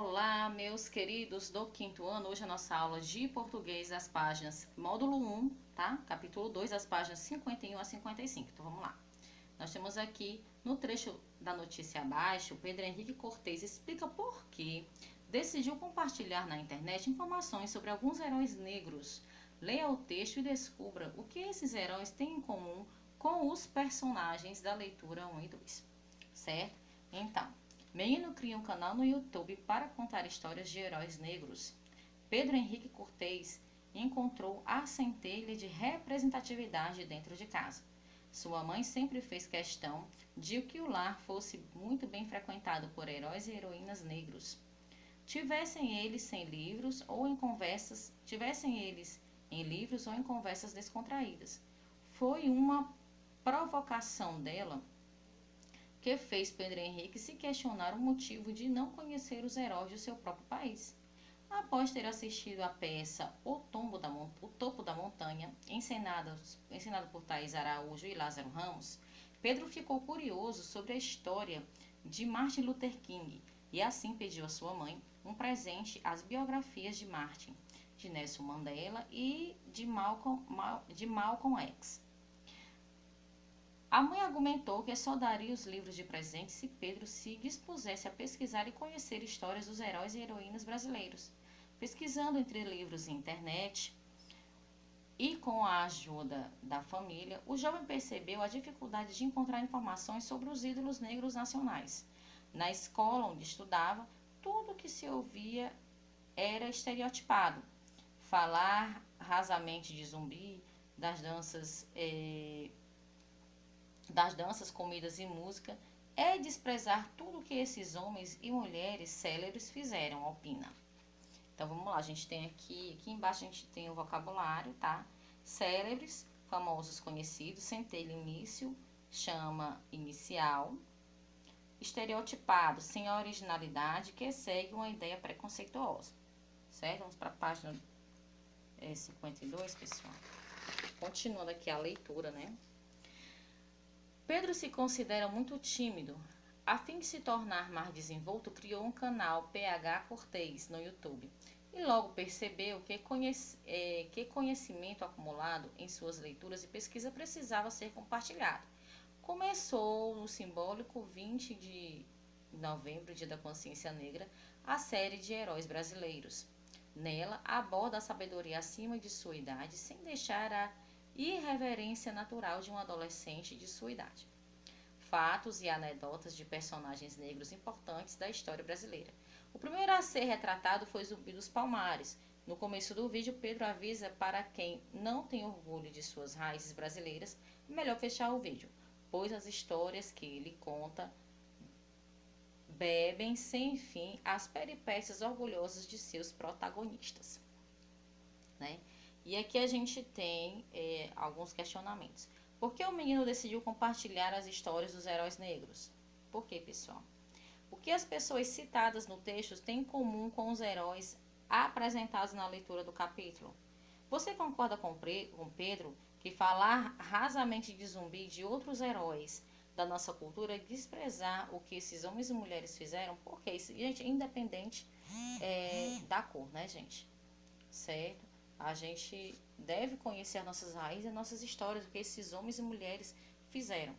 Olá, meus queridos do quinto ano. Hoje a nossa aula de português das páginas módulo 1, tá? Capítulo 2, das páginas 51 a 55. Então vamos lá. Nós temos aqui no trecho da notícia abaixo, Pedro Henrique Cortez explica por que decidiu compartilhar na internet informações sobre alguns heróis negros. Leia o texto e descubra o que esses heróis têm em comum com os personagens da leitura 1 e 2. Certo? Então, menino cria um canal no YouTube para contar histórias de heróis negros. Pedro Henrique Cortez encontrou a centelha de representatividade dentro de casa. Sua mãe sempre fez questão de que o lar fosse muito bem frequentado por heróis e heroínas negros. Tivessem eles em livros ou em conversas descontraídas. Foi uma provocação dela que fez Pedro Henrique se questionar o motivo de não conhecer os heróis de seu próprio país. Após ter assistido à peça O Topo da Montanha, encenada por Thaís Araújo e Lázaro Ramos, Pedro ficou curioso sobre a história de Martin Luther King e assim pediu à sua mãe um presente às biografias de Martin, de Nelson Mandela e de Malcolm X. A mãe argumentou que só daria os livros de presente se Pedro se dispusesse a pesquisar e conhecer histórias dos heróis e heroínas brasileiros. Pesquisando entre livros e internet e com a ajuda da família, o jovem percebeu a dificuldade de encontrar informações sobre os ídolos negros nacionais. Na escola onde estudava, tudo que se ouvia era estereotipado. Falar rasamente de zumbi, das danças, comidas e música, é desprezar tudo que esses homens e mulheres célebres fizeram, opina. Então vamos lá, a gente tem aqui embaixo a gente tem o vocabulário, tá? Célebres, famosos, conhecidos, centelha, início, chama, inicial. Estereotipado, sem originalidade, que segue uma ideia preconceituosa. Certo? Vamos para a página 52, pessoal. Continuando aqui a leitura, né? Pedro se considera muito tímido. A fim de se tornar mais desenvolto, criou um canal PH Cortez no YouTube e logo percebeu que conhecimento acumulado em suas leituras e pesquisa precisava ser compartilhado. Começou no simbólico 20 de novembro, Dia da Consciência Negra, a série de heróis brasileiros. Nela, aborda a sabedoria acima de sua idade, sem deixar a irreverência natural de um adolescente de sua idade. Fatos e anedotas de personagens negros importantes da história brasileira. O primeiro a ser retratado foi Zumbi dos Palmares. No começo do vídeo, Pedro avisa para quem não tem orgulho de suas raízes brasileiras, é melhor fechar o vídeo, pois as histórias que ele conta bebem sem fim as peripécias orgulhosas de seus protagonistas. Né? E aqui a gente tem alguns questionamentos. Por que o menino decidiu compartilhar as histórias dos heróis negros? Por que, pessoal? O que as pessoas citadas no texto têm em comum com os heróis apresentados na leitura do capítulo? Você concorda com Pedro que falar rasamente de zumbi e de outros heróis da nossa cultura é desprezar o que esses homens e mulheres fizeram? Porque isso, gente, é independente da cor, né, gente? Certo? A gente deve conhecer as nossas raízes e as nossas histórias, o que esses homens e mulheres fizeram,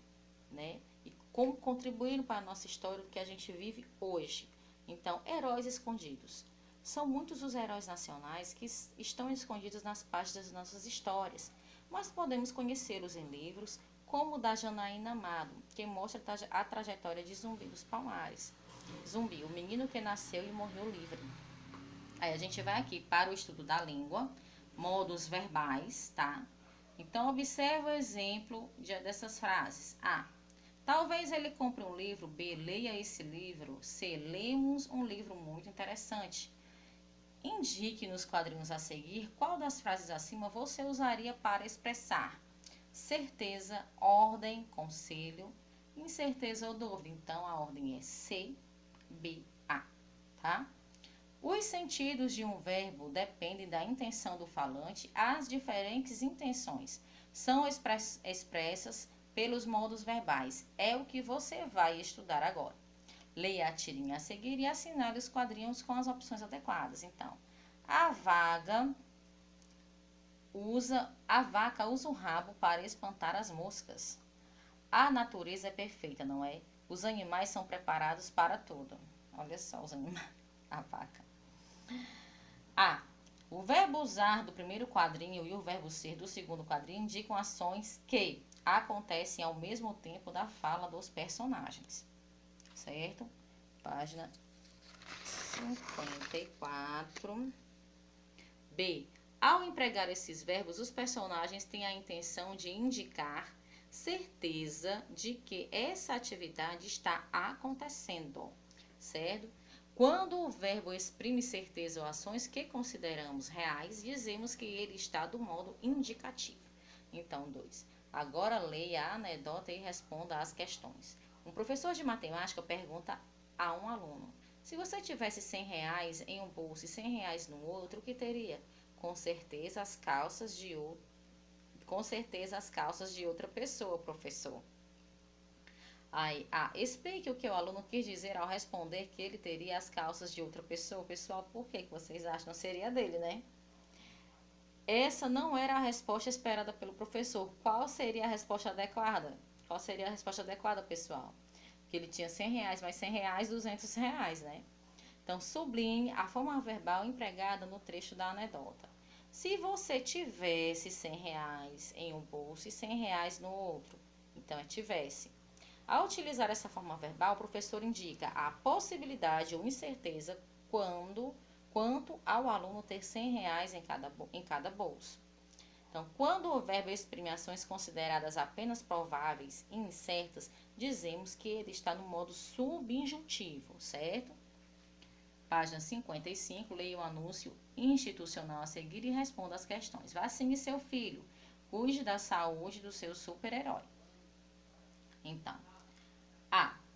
né? E como contribuíram para a nossa história, o que a gente vive hoje. Então, heróis escondidos. São muitos os heróis nacionais que estão escondidos nas páginas das nossas histórias, mas podemos conhecê-los em livros, como o da Janaína Amado, que mostra a trajetória de Zumbi dos Palmares. Zumbi, o menino que nasceu e morreu livre. Aí a gente vai aqui para o estudo da língua, modos verbais, tá? Então, observe o exemplo dessas frases. A. Talvez ele compre um livro. B. Leia esse livro. C. Lemos um livro muito interessante. Indique nos quadrinhos a seguir qual das frases acima você usaria para expressar certeza, ordem, conselho, incerteza ou dúvida. Então, a ordem é C, B, A, tá? Os sentidos de um verbo dependem da intenção do falante. As diferentes intenções são expressas pelos modos verbais. É o que você vai estudar agora. Leia a tirinha a seguir e assinale os quadrinhos com as opções adequadas. Então, a vaca usa o rabo para espantar as moscas. A natureza é perfeita, não é? Os animais são preparados para tudo. Olha só os animais. A vaca. A. O verbo usar do primeiro quadrinho e o verbo ser do segundo quadrinho indicam ações que acontecem ao mesmo tempo da fala dos personagens. Certo? Página 54. B. Ao empregar esses verbos, os personagens têm a intenção de indicar certeza de que essa atividade está acontecendo, certo? Quando o verbo exprime certeza ou ações que consideramos reais, dizemos que ele está do modo indicativo. Então, 2. Agora leia a anedota e responda às questões. Um professor de matemática pergunta a um aluno: se você tivesse R$ 100 em um bolso e R$ 100 no outro, o que teria? Com certeza as calças de outra pessoa, professor. Aí, explique o que o aluno quis dizer ao responder que ele teria as calças de outra pessoa. Pessoal, por que vocês acham? Não seria dele, né? Essa não era a resposta esperada pelo professor. Qual seria a resposta adequada? Qual seria a resposta adequada, pessoal? Que ele tinha R$ 100, mais R$ 100, R$ 200, né? Então, sublinhe a forma verbal empregada no trecho da anedota. Se você tivesse R$ 100 em um bolso e R$ 100 no outro, então é tivesse. Ao utilizar essa forma verbal, o professor indica a possibilidade ou incerteza quanto ao aluno ter R$ 100 em cada bolso. Então, quando o verbo exprime ações consideradas apenas prováveis e incertas, dizemos que ele está no modo subjuntivo, certo? Página 55, leia o anúncio institucional a seguir e responda as questões. Vacine seu filho. Cuide da saúde do seu super-herói. Então,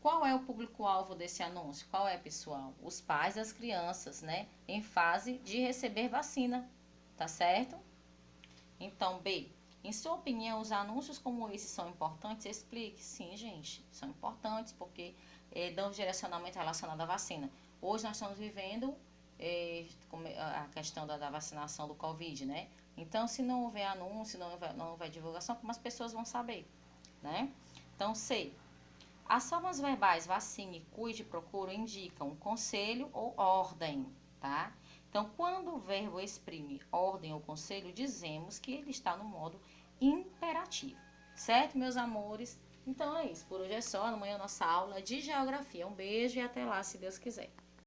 qual é o público-alvo desse anúncio? Qual é, pessoal? Os pais das crianças, né? Em fase de receber vacina. Tá certo? Então, B. Em sua opinião, os anúncios como esse são importantes? Explique. Sim, gente. São importantes porque dão direcionamento relacionado à vacina. Hoje nós estamos vivendo a questão da vacinação do Covid, né? Então, se não houver anúncio, não houver divulgação, como as pessoas vão saber, né? Então, C. As formas verbais vacine, cuide, procuro indicam conselho ou ordem, tá? Então, quando o verbo exprime ordem ou conselho, dizemos que ele está no modo imperativo. Certo, meus amores? Então é isso. Por hoje é só. Amanhã é a nossa aula de geografia. Um beijo e até lá, se Deus quiser.